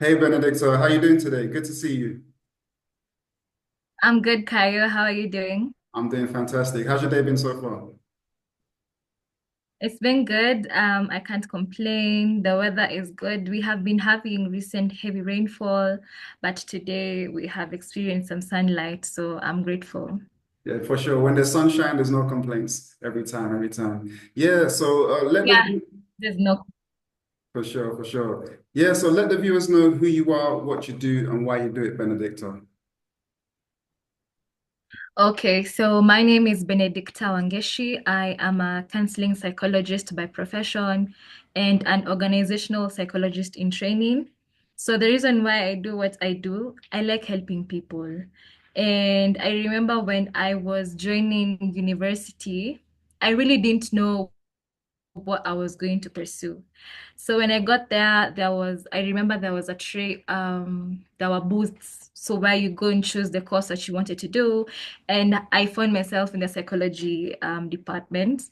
Hey Benedicta, how you doing today? Good to see you. I'm good, Kayo. How are you doing? I'm doing fantastic. How's your day been so far? It's been good. I can't complain. The weather is good. We have been having recent heavy rainfall, but today we have experienced some sunlight, so I'm grateful. Yeah, for sure. When there's sunshine, there's no complaints. Every time, every time. Yeah, so let the Yeah, there's no. for sure, for sure. Yeah, so let the viewers know who you are, what you do, and why you do it, Benedicta. Okay, so my name is Benedicta Wangeshi. I am a counseling psychologist by profession and an organizational psychologist in training. So the reason why I do what I do, I like helping people. And I remember when I was joining university, I really didn't know what I was going to pursue. So when I got there, I remember there was a tray, there were booths. So where you go and choose the course that you wanted to do. And I found myself in the psychology department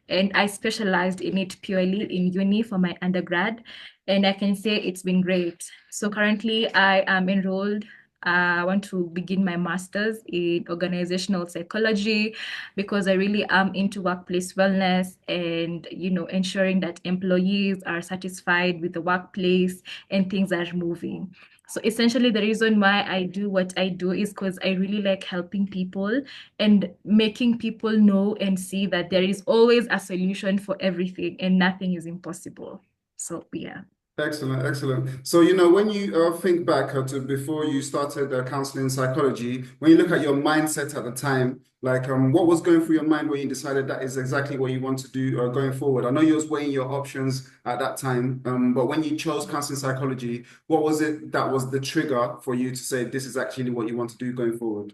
and I specialized in it purely in uni for my undergrad. And I can say it's been great. So currently, I am enrolled. I want to begin my master's in organizational psychology because I really am into workplace wellness and, ensuring that employees are satisfied with the workplace and things are moving. So essentially, the reason why I do what I do is because I really like helping people and making people know and see that there is always a solution for everything and nothing is impossible. So, yeah. Excellent, excellent. So, when you think back to before you started counseling psychology, when you look at your mindset at the time, like what was going through your mind when you decided that is exactly what you want to do going forward? I know you was weighing your options at that time, but when you chose counseling psychology, what was it that was the trigger for you to say this is actually what you want to do going forward?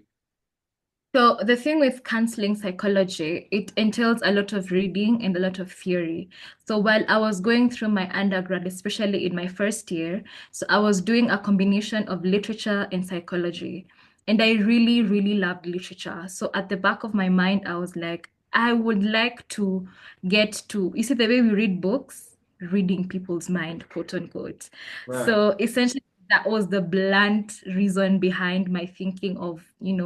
So the thing with counseling psychology, it entails a lot of reading and a lot of theory. So while I was going through my undergrad, especially in my first year, so I was doing a combination of literature and psychology. And I really, really loved literature. So at the back of my mind, I was like, I would like to get to, you see, the way we read books, reading people's mind, quote unquote. Right. So essentially, that was the blunt reason behind my thinking of,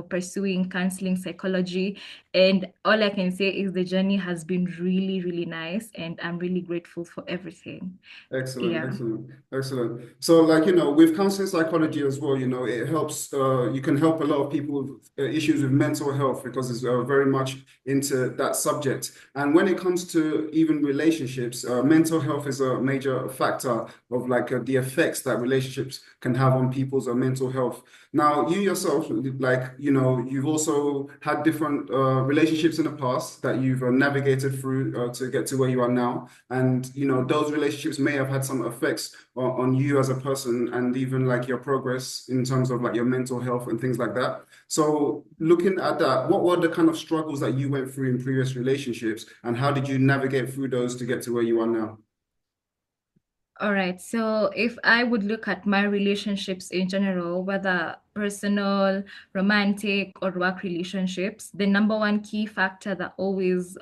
pursuing counseling psychology. And all I can say is the journey has been really, really nice, and I'm really grateful for everything. Excellent, Yeah. excellent, excellent. So, like, with counseling psychology as well, it helps, you can help a lot of people with issues with mental health because it's very much into that subject. And when it comes to even relationships, mental health is a major factor of like the effects that relationships can have on people's mental health. Now, you yourself, like, you've also had different relationships in the past that you've navigated through to get to where you are now. And, those relationships may have had some effects on you as a person and even like your progress in terms of like your mental health and things like that. So, looking at that, what were the kind of struggles that you went through in previous relationships and how did you navigate through those to get to where you are now? All right. So if I would look at my relationships in general, whether personal, romantic, or work relationships, the number one key factor that always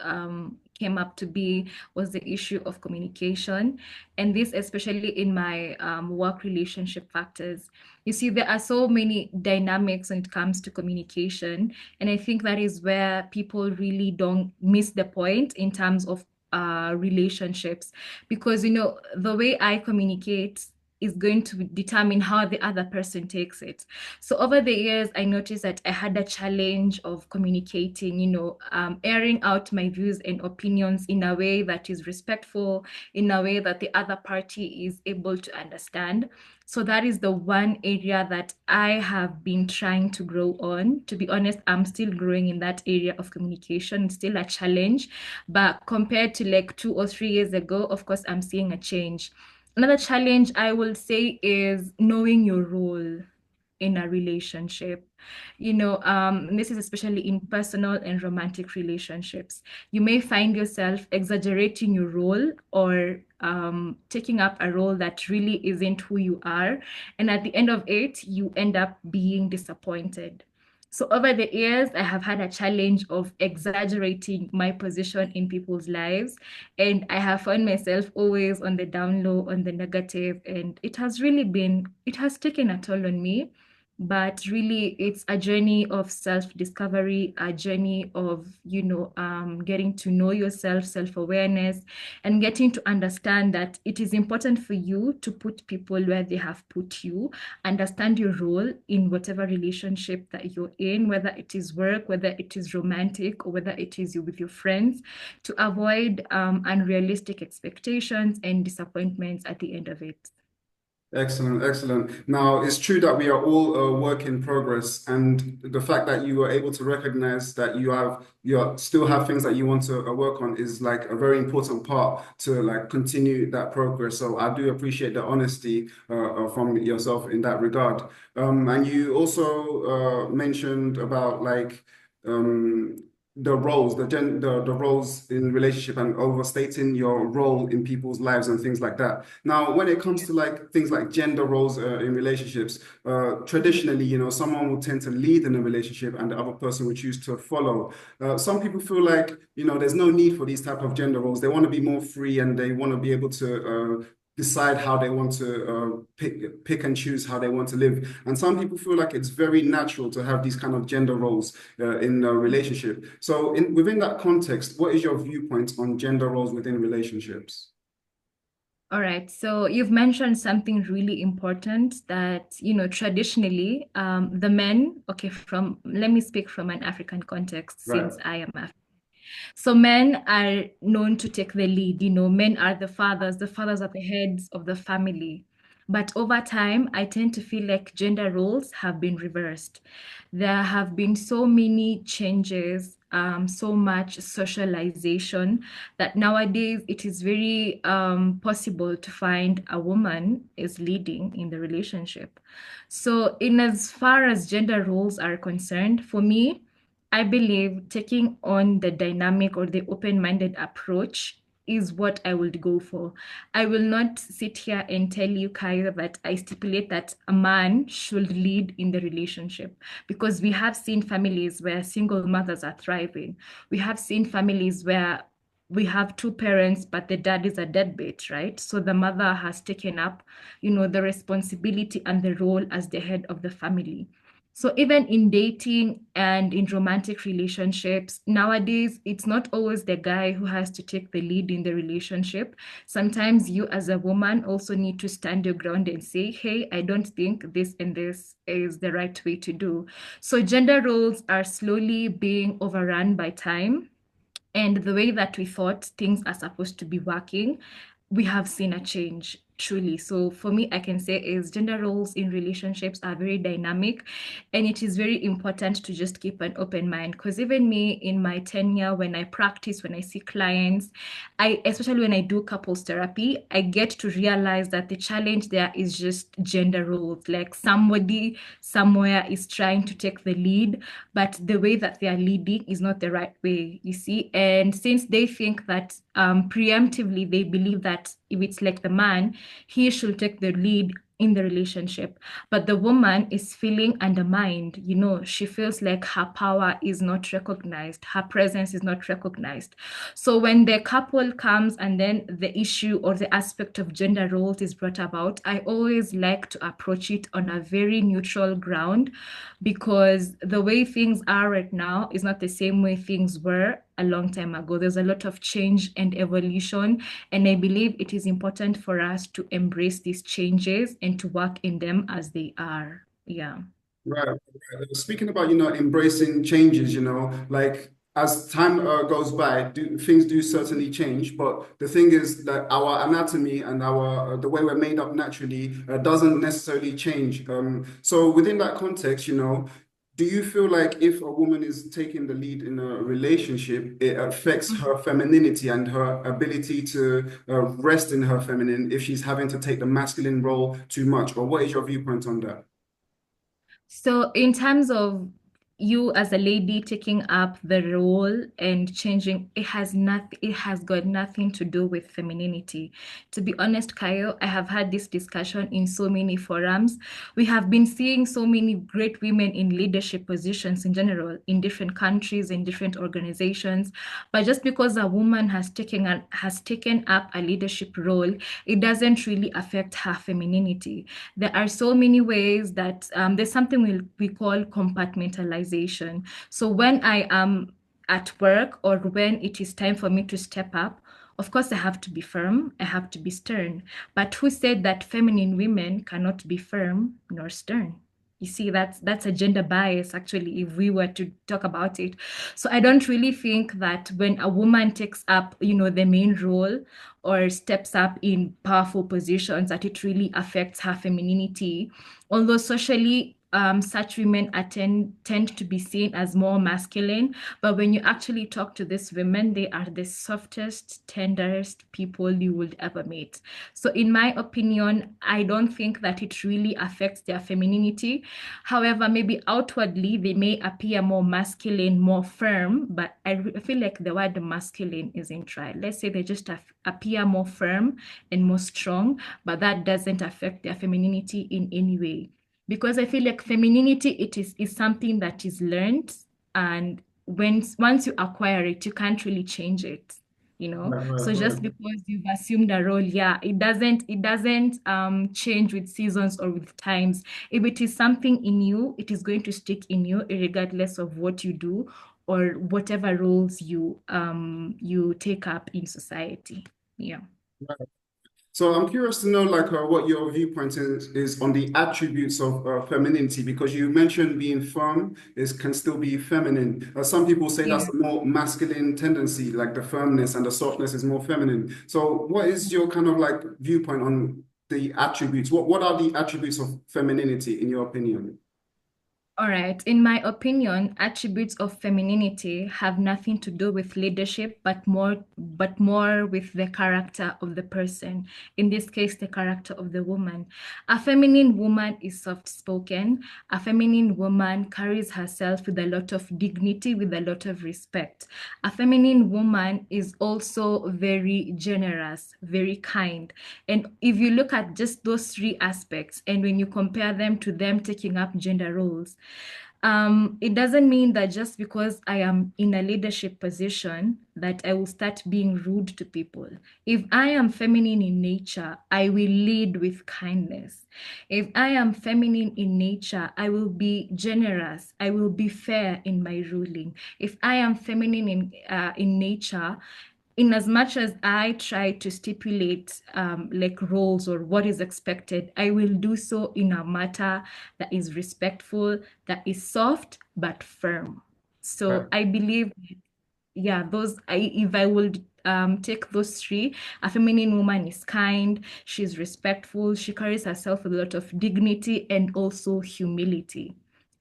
came up to be was the issue of communication. And this, especially in my work relationship factors. You see, there are so many dynamics when it comes to communication. And I think that is where people really don't miss the point in terms of relationships because the way I communicate is going to determine how the other person takes it. So over the years, I noticed that I had a challenge of communicating, airing out my views and opinions in a way that is respectful, in a way that the other party is able to understand. So that is the one area that I have been trying to grow on. To be honest, I'm still growing in that area of communication. It's still a challenge, but compared to like 2 or 3 years ago, of course, I'm seeing a change. Another challenge I will say is knowing your role in a relationship. This is especially in personal and romantic relationships. You may find yourself exaggerating your role or taking up a role that really isn't who you are. And at the end of it, you end up being disappointed. So over the years, I have had a challenge of exaggerating my position in people's lives. And I have found myself always on the down low, on the negative, and it has taken a toll on me. But really, it's a journey of self-discovery, a journey of, getting to know yourself, self-awareness, and getting to understand that it is important for you to put people where they have put you, understand your role in whatever relationship that you're in, whether it is work, whether it is romantic, or whether it is you with your friends, to avoid unrealistic expectations and disappointments at the end of it. Excellent, excellent. Now, it's true that we are all a work in progress, and the fact that you were able to recognize that still have things that you want to work on is like a very important part to like continue that progress. So I do appreciate the honesty from yourself in that regard. And you also mentioned about like um, the roles in relationship and overstating your role in people's lives and things like that. Now, when it comes to like things like gender roles in relationships, traditionally, someone will tend to lead in a relationship and the other person will choose to follow. Some people feel like, there's no need for these type of gender roles. They want to be more free and they want to be able to decide how they want to pick and choose how they want to live. And some people feel like it's very natural to have these kind of gender roles in a relationship. So within that context, what is your viewpoint on gender roles within relationships? All right. So you've mentioned something really important that, traditionally, the men, okay, let me speak from an African context Right. since I am African. So men are known to take the lead. Men are the fathers are the heads of the family. But over time, I tend to feel like gender roles have been reversed. There have been so many changes, so much socialization that nowadays it is very possible to find a woman is leading in the relationship. So, in as far as gender roles are concerned, for me, I believe taking on the dynamic or the open-minded approach is what I would go for. I will not sit here and tell you, Kayo, that I stipulate that a man should lead in the relationship because we have seen families where single mothers are thriving. We have seen families where we have two parents, but the dad is a deadbeat, right? So the mother has taken up, the responsibility and the role as the head of the family. So even in dating and in romantic relationships, nowadays it's not always the guy who has to take the lead in the relationship. Sometimes you as a woman also need to stand your ground and say, hey, I don't think this and this is the right way to do. So gender roles are slowly being overrun by time. And the way that we thought things are supposed to be working, we have seen a change truly. So for me, I can say is gender roles in relationships are very dynamic, and it is very important to just keep an open mind. Because even me in my tenure, when I practice, when I see clients, especially when I do couples therapy, I get to realize that the challenge there is just gender roles. Like somebody somewhere is trying to take the lead, but the way that they are leading is not the right way, you see. And since they think that preemptively, they believe that if it's like the man, he should take the lead in the relationship. But the woman is feeling undermined. She feels like her power is not recognized, her presence is not recognized. So when the couple comes and then the issue or the aspect of gender roles is brought about, I always like to approach it on a very neutral ground because the way things are right now is not the same way things were a long time ago. There's a lot of change and evolution, and I believe it is important for us to embrace these changes and to work in them as they are. Yeah. Right, right. Speaking about, embracing changes, like as time goes by, things do certainly change. But the thing is that our anatomy and the way we're made up naturally doesn't necessarily change. So within that context, do you feel like if a woman is taking the lead in a relationship, it affects her femininity and her ability to rest in her feminine if she's having to take the masculine role too much? Or what is your viewpoint on that? So in terms of you as a lady taking up the role and changing, it has got nothing to do with femininity. To be honest, Kayo, I have had this discussion in so many forums. We have been seeing so many great women in leadership positions in general, in different countries, in different organizations. But just because a woman has taken up a leadership role, it doesn't really affect her femininity. There are so many ways that there's something we call compartmentalization. So when I am at work or when it is time for me to step up, of course, I have to be firm, I have to be stern. But who said that feminine women cannot be firm nor stern? You see, that's a gender bias, actually, if we were to talk about it. So I don't really think that when a woman takes up, the main role or steps up in powerful positions, that it really affects her femininity. Although socially, such women tend to be seen as more masculine, but when you actually talk to these women, they are the softest, tenderest people you would ever meet. So, in my opinion, I don't think that it really affects their femininity. However, maybe outwardly they may appear more masculine, more firm, but I feel like the word masculine isn't right. Let's say they just appear more firm and more strong, but that doesn't affect their femininity in any way. Because I feel like femininity is something that is learned, and once you acquire it, you can't really change it. Right, right, So just right. because you've assumed a role, yeah, it doesn't change with seasons or with times. If it is something in you, it is going to stick in you, regardless of what you do or whatever roles you take up in society. Yeah. So I'm curious to know, like, what your viewpoint is on the attributes of femininity, because you mentioned being firm is can still be feminine. Some people say Yeah. that's a more masculine tendency, like the firmness and the softness is more feminine. So what is your kind of like viewpoint on the attributes? What are the attributes of femininity in your opinion? All right. In my opinion, attributes of femininity have nothing to do with leadership, but more with the character of the person. In this case, the character of the woman. A feminine woman is soft-spoken. A feminine woman carries herself with a lot of dignity, with a lot of respect. A feminine woman is also very generous, very kind. And if you look at just those three aspects, and when you compare them to them taking up gender roles, it doesn't mean that just because I am in a leadership position that I will start being rude to people. If I am feminine in nature, I will lead with kindness. If I am feminine in nature, I will be generous. I will be fair in my ruling. If I am feminine in nature, in as much as I try to stipulate like roles or what is expected, I will do so in a matter that is respectful, that is soft but firm. Right. So I believe, yeah, if I would take those three, a feminine woman is kind, she's respectful, she carries herself with a lot of dignity and also humility.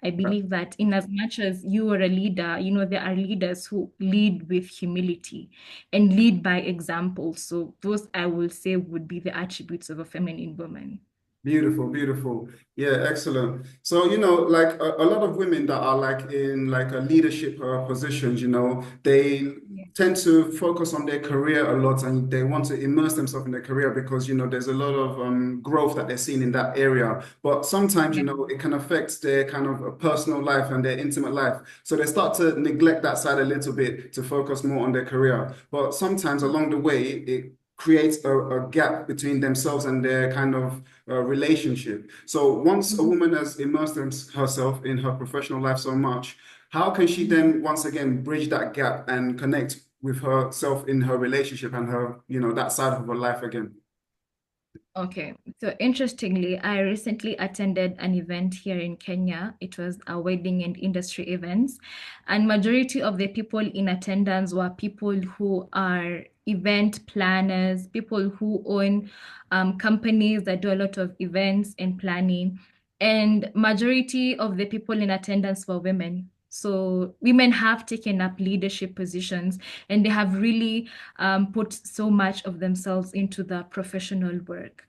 I believe that in as much as you are a leader, there are leaders who lead with humility and lead by example. So those I will say would be the attributes of a feminine woman. Beautiful, beautiful. Yeah, excellent. So, like a lot of women that are like in like a leadership positions, they Yeah. tend to focus on their career a lot and they want to immerse themselves in their career because, there's a lot of growth that they're seeing in that area. But sometimes, Yeah. it can affect their kind of personal life and their intimate life. So they start to neglect that side a little bit to focus more on their career. But sometimes along the way, it creates a gap between themselves and their kind of relationship. So once a Mhm. woman has immersed herself in her professional life so much, how can she then once again bridge that gap and connect with herself in her relationship and her, that side of her life again? Okay, so interestingly, I recently attended an event here in Kenya. It was a wedding and industry events, and majority of the people in attendance were people who are event planners, people who own companies that do a lot of events and planning, and majority of the people in attendance were women. So women have taken up leadership positions, and they have really put so much of themselves into the professional work.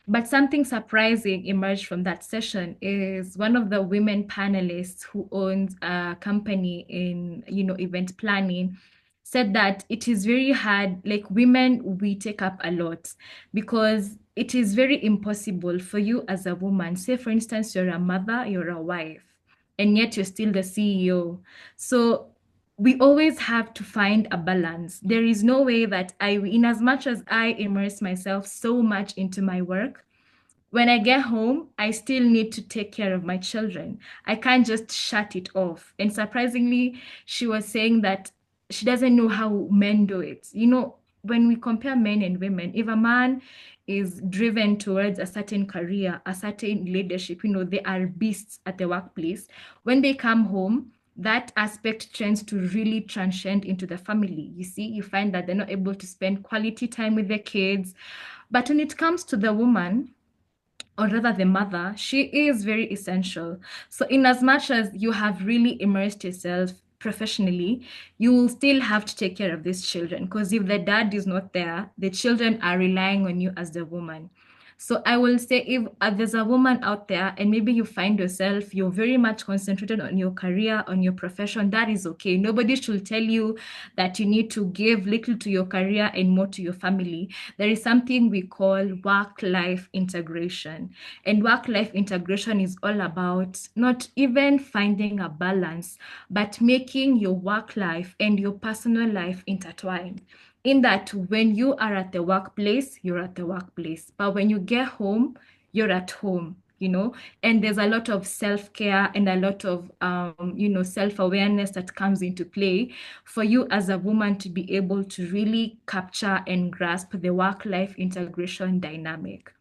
But something surprising emerged from that session is one of the women panelists who owns a company in, event planning said that it is very hard, like women, we take up a lot because it is very impossible for you as a woman. Say, for instance, you're a mother, you're a wife, and yet you're still the CEO. So we always have to find a balance. There is no way that in as much as I immerse myself so much into my work, when I get home, I still need to take care of my children. I can't just shut it off. And surprisingly, she was saying that she doesn't know how men do it. When we compare men and women, if a man is driven towards a certain career, a certain leadership, they are beasts at the workplace. When they come home, that aspect tends to really transcend into the family. You see, you find that they're not able to spend quality time with their kids. But when it comes to the woman, or rather the mother, she is very essential. So, in as much as you have really immersed yourself professionally, you will still have to take care of these children because if the dad is not there, the children are relying on you as the woman. So I will say if there's a woman out there and maybe you find yourself, you're very much concentrated on your career, on your profession, that is okay. Nobody should tell you that you need to give little to your career and more to your family. There is something we call work-life integration. And work-life integration is all about not even finding a balance, but making your work life and your personal life intertwined in that when you are at the workplace, you're at the workplace. But when you get home, you're at home, and there's a lot of self-care and a lot of, self-awareness that comes into play for you as a woman to be able to really capture and grasp the work-life integration dynamic.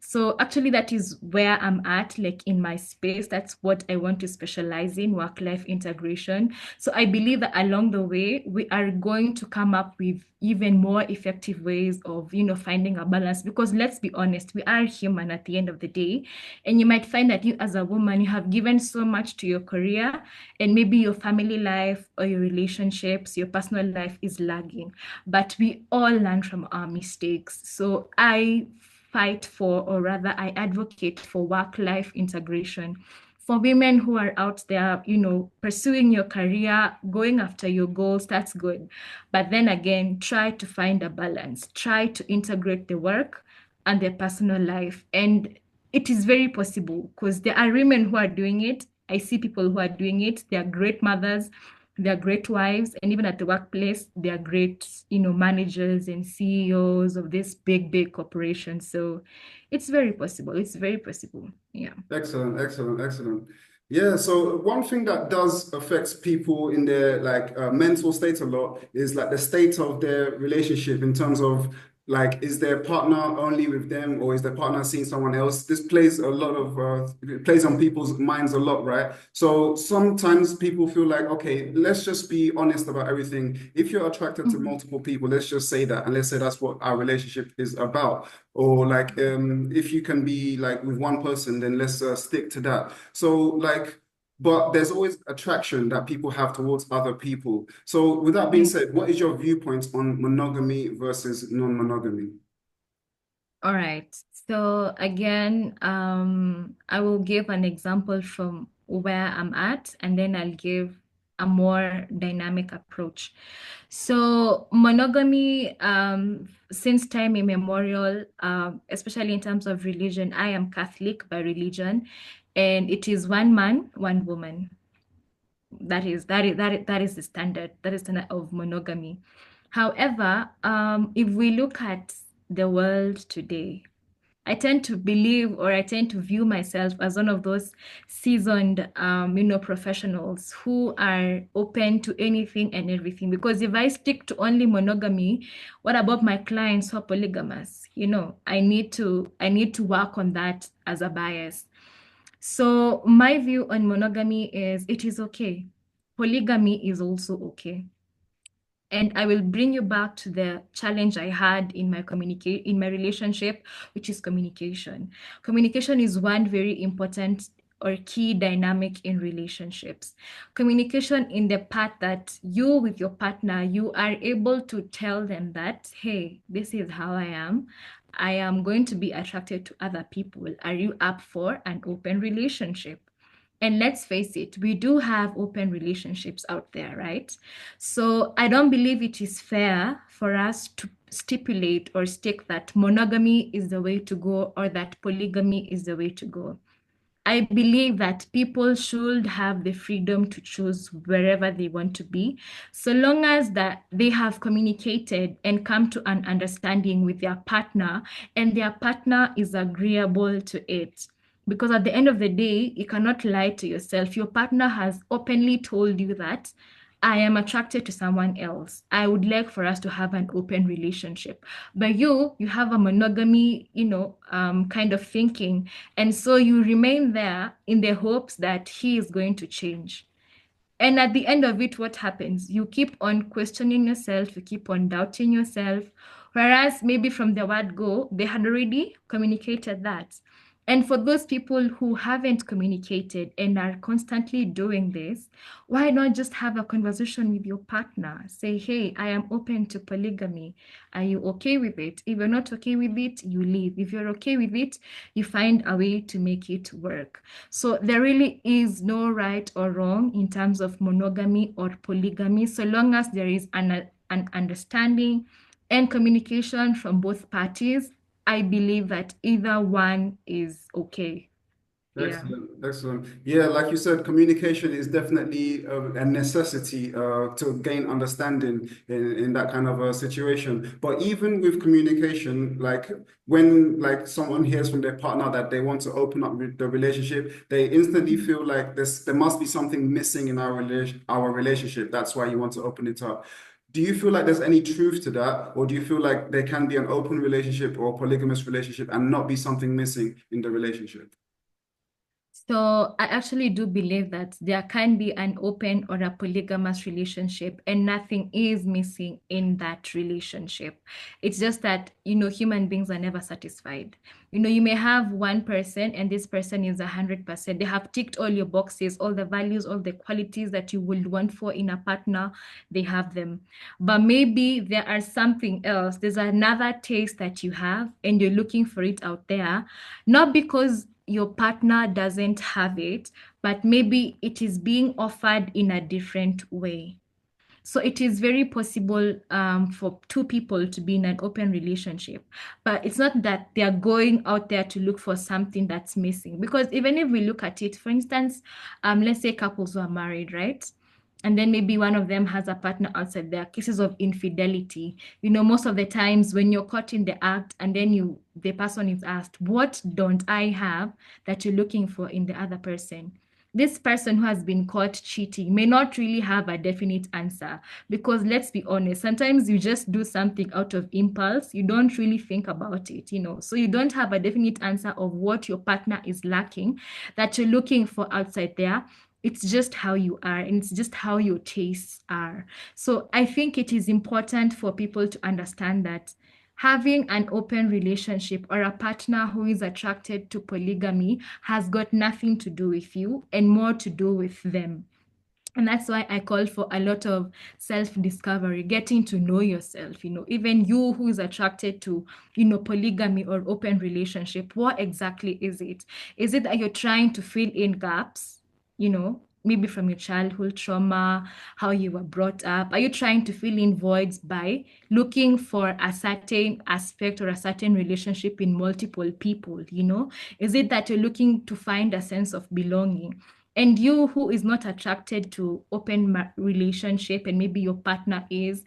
So actually, that is where I'm at, like in my space. That's what I want to specialize in, work-life integration. So I believe that along the way, we are going to come up with even more effective ways of, finding a balance. Because let's be honest, we are human at the end of the day. And you might find that you as a woman, you have given so much to your career and maybe your family life or your relationships, your personal life is lagging. But we all learn from our mistakes. So I fight for, or rather, I advocate for work-life integration for women who are out there, pursuing your career, going after your goals, that's good. But then again, try to find a balance, try to integrate the work and their personal life. And it is very possible because there are women who are doing it. I see people who are doing it. They are great mothers, they're great wives, and even at the workplace, they're great, managers and CEOs of this big, big corporations. So it's very possible. It's very possible. Yeah. Excellent, excellent, excellent. Yeah, so one thing that does affects people in their like mental state a lot is like the state of their relationship in terms of like is their partner only with them or is their partner seeing someone else? This plays a lot of it plays on people's minds a lot, right? So sometimes people feel like, okay, let's just be honest about everything. If you're attracted to Mhm. multiple people, let's just say that and let's say that's what our relationship is about. Or like if you can be like with one person, then let's stick to that. So like, but there's always attraction that people have towards other people. So with that being Yeah. said, what is your viewpoint on monogamy versus non-monogamy? All right. So again, I will give an example from where I'm at, and then I'll give a more dynamic approach. So monogamy, since time immemorial, especially in terms of religion, I am Catholic by religion, and it is one man, one woman. That is the standard. That is the standard of monogamy. However, if we look at the world today, I tend to believe or I tend to view myself as one of those seasoned, professionals who are open to anything and everything. Because if I stick to only monogamy, what about my clients who are polygamous? I need to work on that as a bias. So my view on monogamy is it is okay. Polygamy is also okay. And I will bring you back to the challenge I had in my relationship, which is communication. Communication is one very important or key dynamic in relationships. Communication in the part that you with your partner, you are able to tell them that, hey, this is how I am. I am going to be attracted to other people. Are you up for an open relationship? And let's face it, we do have open relationships out there, right? So I don't believe it is fair for us to stipulate or stick that monogamy is the way to go or that polygamy is the way to go. I believe that people should have the freedom to choose wherever they want to be, so long as that they have communicated and come to an understanding with their partner, and their partner is agreeable to it. Because at the end of the day, you cannot lie to yourself. Your partner has openly told you that I am attracted to someone else. I would like for us to have an open relationship. But you have a monogamy, kind of thinking, and so you remain there in the hopes that he is going to change. And at the end of it, what happens? You keep on questioning yourself, you keep on doubting yourself. Whereas maybe from the word go, they had already communicated that. And for those people who haven't communicated and are constantly doing this, why not just have a conversation with your partner? Say, hey, I am open to polygamy. Are you okay with it? If you're not okay with it, you leave. If you're okay with it, you find a way to make it work. So there really is no right or wrong in terms of monogamy or polygamy, so long as there is an understanding and communication from both parties. I believe that either one is okay. Yeah. Excellent, excellent. Yeah, like you said, communication is definitely a necessity to gain understanding in that kind of a situation. But even with communication, like when like someone hears from their partner that they want to open up the relationship, they instantly feel like there must be something missing in our relationship. That's why you want to open it up. Do you feel like there's any truth to that, or do you feel like there can be an open relationship or polygamous relationship and not be something missing in the relationship? So I actually do believe that there can be an open or a polygamous relationship and nothing is missing in that relationship. It's just that, human beings are never satisfied. You may have one person and this person is 100%. They have ticked all your boxes, all the values, all the qualities that you would want for in a partner, they have them. But maybe there are something else. There's another taste that you have and you're looking for it out there, not because your partner doesn't have it, but maybe it is being offered in a different way. So it is very possible for two people to be in an open relationship, but it's not that they are going out there to look for something that's missing. Because even if we look at it, for instance, let's say couples who are married, right? And then maybe one of them has a partner outside. There are cases of infidelity. Most of the times when you're caught in the act and then the person is asked, what don't I have that you're looking for in the other person? This person who has been caught cheating may not really have a definite answer, because let's be honest, sometimes you just do something out of impulse. You don't really think about it. So you don't have a definite answer of what your partner is lacking that you're looking for outside there. It's just how you are and it's just how your tastes are. So I think it is important for people to understand that having an open relationship or a partner who is attracted to polygamy has got nothing to do with you and more to do with them. And that's why I call for a lot of self-discovery, getting to know yourself, even you who is attracted to, polygamy or open relationship. What exactly is it? Is it that you're trying to fill in gaps, maybe from your childhood trauma, how you were brought up? Are you trying to fill in voids by looking for a certain aspect or a certain relationship in multiple people? Is it that you're looking to find a sense of belonging? And you who is not attracted to open relationship and maybe your partner is,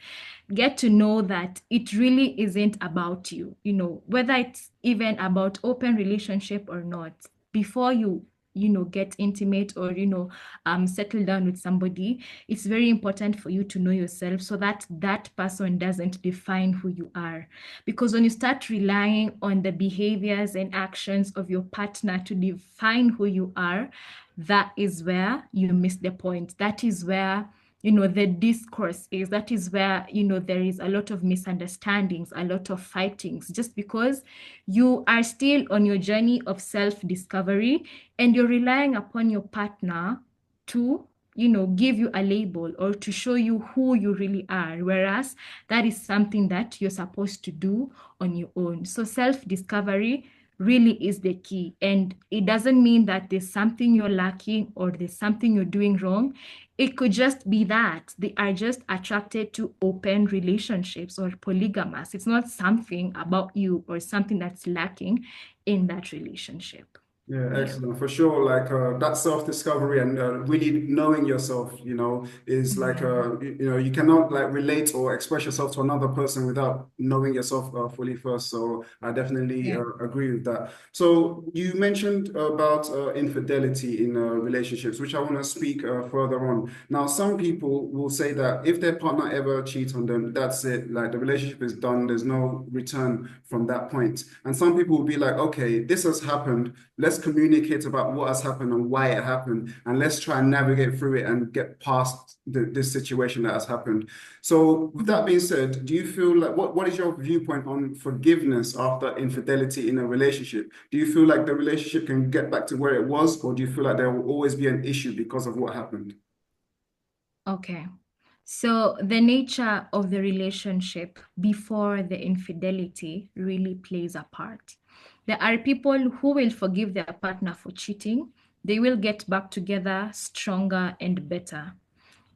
get to know that it really isn't about you, whether it's even about open relationship or not. Before you get intimate or settle down with somebody, it's very important for you to know yourself so that that person doesn't define who you are. Because when you start relying on the behaviors and actions of your partner to define who you are, that is where you miss the point. That is where the discourse is. That is where there is a lot of misunderstandings, a lot of fightings, just because you are still on your journey of self-discovery and you're relying upon your partner to give you a label or to show you who you really are, whereas that is something that you're supposed to do on your own. So self-discovery really is the key. And it doesn't mean that there's something you're lacking or there's something you're doing wrong. It could just be that they are just attracted to open relationships or polygamous. It's not something about you or something that's lacking in that relationship. Yeah, Yeah. excellent. For sure. Like that self-discovery and really knowing yourself, is like Yeah. you cannot like relate or express yourself to another person without knowing yourself fully first. So I definitely Yeah. agree with that. So you mentioned about infidelity in relationships, which I want to speak further on. Now, some people will say that if their partner ever cheats on them, that's it. Like the relationship is done. There's no return from that point. And some people will be like, okay, this has happened. Let's communicate about what has happened and why it happened, and let's try and navigate through it and get past this situation that has happened. So, with that being said, do you feel like what is your viewpoint on forgiveness after infidelity in a relationship? Do you feel like the relationship can get back to where it was, or do you feel like there will always be an issue because of what happened? Okay. So the nature of the relationship before the infidelity really plays a part. There are people who will forgive their partner for cheating. They will get back together stronger and better.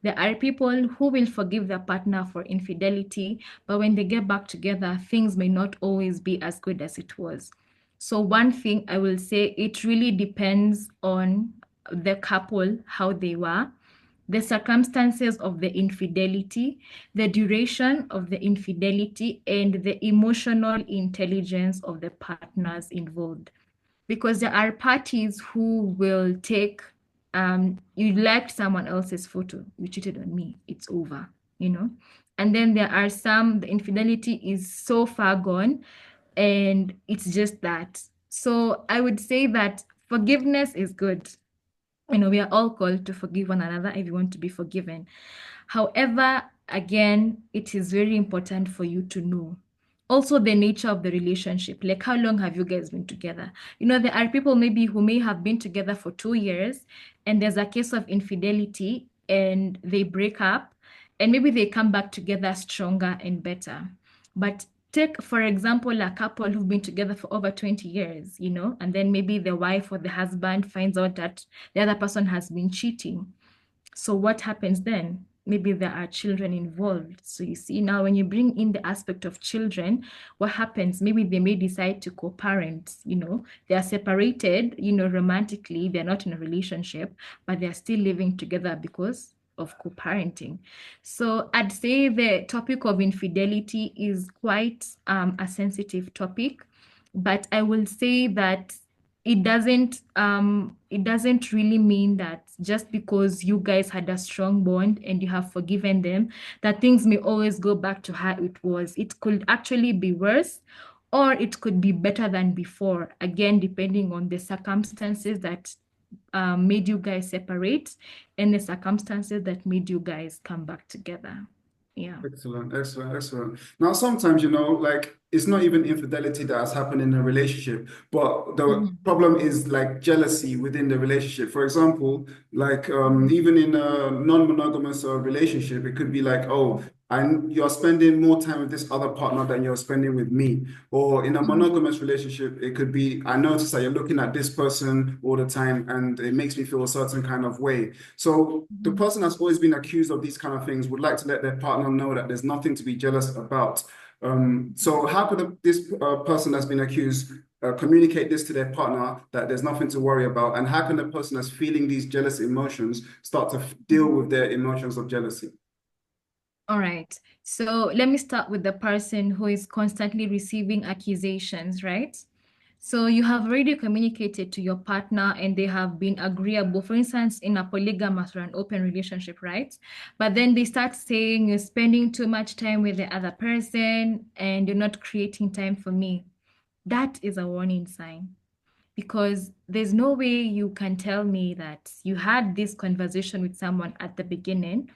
There are people who will forgive their partner for infidelity, but when they get back together, things may not always be as good as it was. So, one thing I will say, it really depends on the couple, how they were, the circumstances of the infidelity, the duration of the infidelity, and the emotional intelligence of the partners involved. Because there are parties who will take, you liked someone else's photo, you cheated on me, it's over, you know. And then there are some, the infidelity is so far gone, and it's just that. So I would say that forgiveness is good. We are all called to forgive one another if you want to be forgiven. However, again, it is very important for you to know also the nature of the relationship. Like, how long have you guys been together? There are people maybe who may have been together for 2 years, and there's a case of infidelity, and they break up, and maybe they come back together stronger and better. But take, for example, a couple who've been together for over 20 years, and then maybe the wife or the husband finds out that the other person has been cheating. So what happens then? Maybe there are children involved. So you see, now when you bring in the aspect of children, what happens? Maybe they may decide to co-parent, they are separated, romantically, they're not in a relationship, but they're still living together because of co-parenting. So I'd say the topic of infidelity is quite a sensitive topic, but I will say that it doesn't really mean that just because you guys had a strong bond and you have forgiven them, that things may always go back to how it was. It could actually be worse, or it could be better than before, again depending on the circumstances that made you guys separate and the circumstances that made you guys come back together. Yeah. Excellent, excellent, excellent. Now, sometimes, like it's not even infidelity that has happened in a relationship, but the Mhm. problem is like jealousy within the relationship. For example, like even in a non-monogamous relationship, it could be like, oh, and you're spending more time with this other partner than you're spending with me. Or in a Mhm. monogamous relationship, it could be, I notice that you're looking at this person all the time, and it makes me feel a certain kind of way. So the Mhm. person that's always been accused of these kind of things would like to let their partner know that there's nothing to be jealous about. So how could this person that's been accused communicate this to their partner that there's nothing to worry about? And how can the person that's feeling these jealous emotions start to deal Mhm. with their emotions of jealousy? All right. So let me start with the person who is constantly receiving accusations, right? So you have already communicated to your partner and they have been agreeable, for instance, in a polygamous or an open relationship, right? But then they start saying you're spending too much time with the other person and you're not creating time for me. That is a warning sign because there's no way you can tell me that you had this conversation with someone at the beginning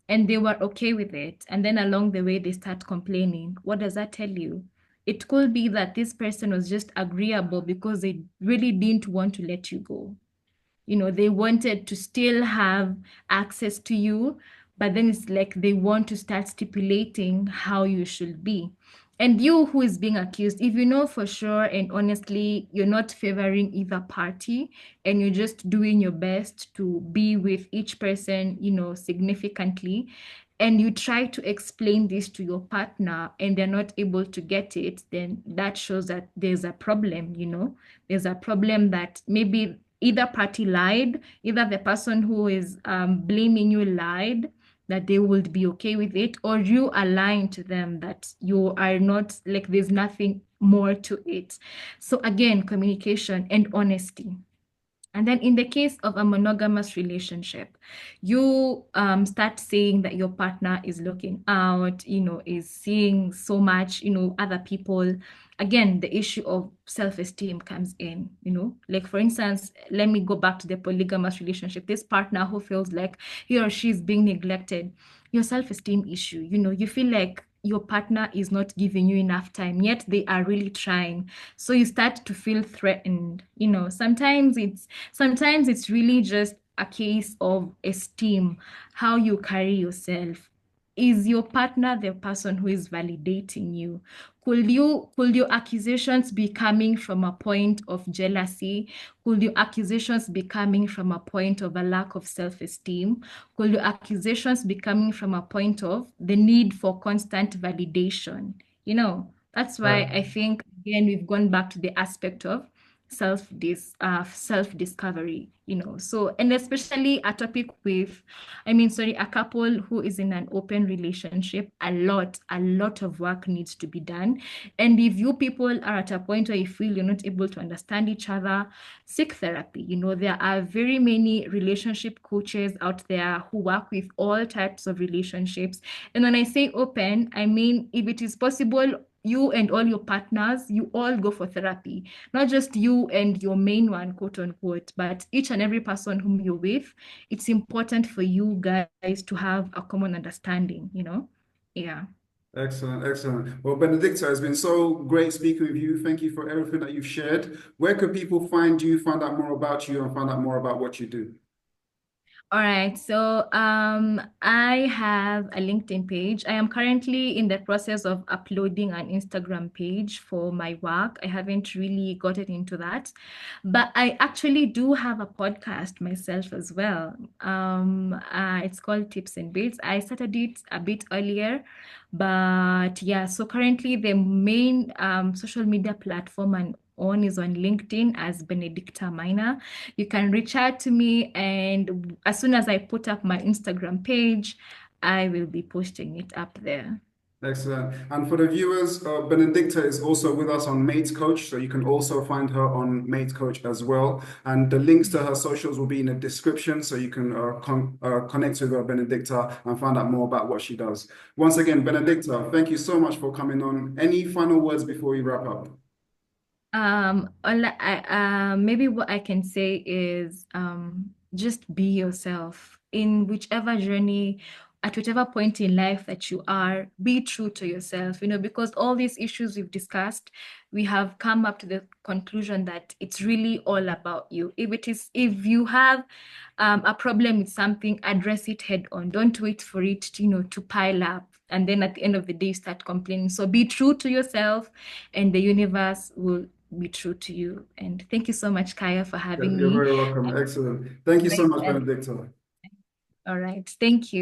and they were okay with it. And then along the way, they start complaining. What does that tell you? It could be that this person was just agreeable because they really didn't want to let you go. They wanted to still have access to you, but then it's like they want to start stipulating how you should be. And you who is being accused, if you know for sure and honestly you're not favoring either party and you're just doing your best to be with each person, significantly, and you try to explain this to your partner and they're not able to get it, then that shows that there's a problem. There's a problem that maybe either party lied, either the person who is blaming you lied, that they would be okay with it, or you are lying to them that you are not, like, there's nothing more to it. So again, communication and honesty. And then in the case of a monogamous relationship, you start saying that your partner is looking out, is seeing so much, other people. Again, the issue of self-esteem comes in. Like for instance, let me go back to the polygamous relationship. This partner who feels like he or she is being neglected, your self-esteem issue, you feel like your partner is not giving you enough time, yet they are really trying. So you start to feel threatened. Sometimes it's really just a case of esteem, how you carry yourself. Is your partner the person who is validating you? Could your accusations be coming from a point of jealousy? Could your accusations be coming from a point of a lack of self-esteem? Could your accusations be coming from a point of the need for constant validation? That's why Right. I think again we've gone back to the aspect of self discovery. So, and especially a topic with, sorry, a couple who is in an open relationship, a lot of work needs to be done. And if you people are at a point where you feel you're not able to understand each other, seek therapy. There are very many relationship coaches out there who work with all types of relationships. And when I say open, I mean if it is possible, you and all your partners, you all go for therapy, not just you and your main one, quote unquote, but each and every person whom you're with. It's important for you guys to have a common understanding. Yeah. Excellent, excellent. Well, Benedicta, it's been so great speaking with you. Thank you for everything that you've shared. Where can people find you, find out more about you, and find out more about what you do? All right, so I have a LinkedIn page. I am currently in the process of uploading an Instagram page for my work. I haven't really gotten into that, but I actually do have a podcast myself as well. It's called Tips and Bits. I started it a bit earlier, but yeah, so currently the main social media platform I'm on is on LinkedIn as Benedicta Maina. You can reach out to me, and as soon as I put up my Instagram page, I will be posting it up there. Excellent. And for the viewers, Benedicta is also with us on Mate Coach, so you can also find her on Mate Coach as well. And the links to her socials will be in the description, so you can connect with Benedicta and find out more about what she does. Once again, Benedicta, thank you so much for coming on. Any final words before we wrap up? Maybe what I can say is just be yourself in whichever journey, at whichever point in life that you are, be true to yourself, because all these issues we've discussed, we have come up to the conclusion that it's really all about you. If you have a problem with something, address it head on. Don't wait for it to pile up. And then at the end of the day, you start complaining. So be true to yourself, and the universe will be true to you. And thank you so much, Kaya, for having You're me. very welcome. Excellent. Thank you so much, Benedicta. All right. Thank you.